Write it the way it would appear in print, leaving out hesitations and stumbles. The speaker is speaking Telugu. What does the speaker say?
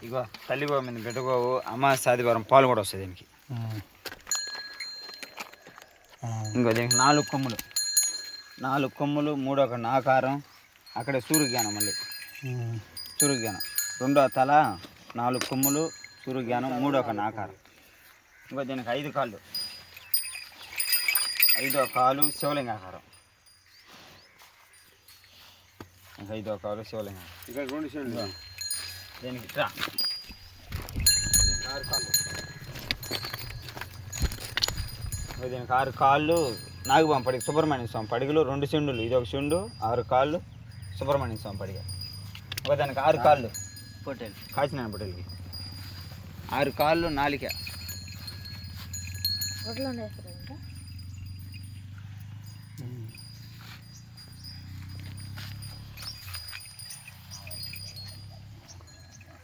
ఇగో తల్లిగోవు మీద బిడ్డగోవు అమావాస్య ఆదివారం పాలు కూడా వస్తాయి దీనికి. ఇంకో దీనికి 4 కొమ్ములు, 4 కొమ్ములు, 3 ఆకారం. అక్కడే సూర్యజ్ఞానం, మళ్ళీ సూర్యజ్ఞానం 2వ తల, 4 కొమ్ములు, సూర్యజ్ఞానం, 3 ఆకారం. ఇంకో దీనికి 5 కాళ్ళు, 5వ కాలు శివలింగాకారం. ఇంకా 5వ కాలు శివలింగాకారం. ఇక్కడ 2 చెండు. దీనికి ఇట్లా 6 కాళ్ళు. దీనికి 6 కాళ్ళు నాగబాం పడిగ సుబ్రహ్మణ్య స్వామి పడిగలు, 2 చెండులు, ఇది ఒక చెండు, 6 కాళ్ళు సుబ్రహ్మణ్య స్వామి పడిగ. ఒక దానికి 6 కాళ్ళు పొట్టేలు, కాచిన పొట్టేలకి 6 కాళ్ళు, నాలిక.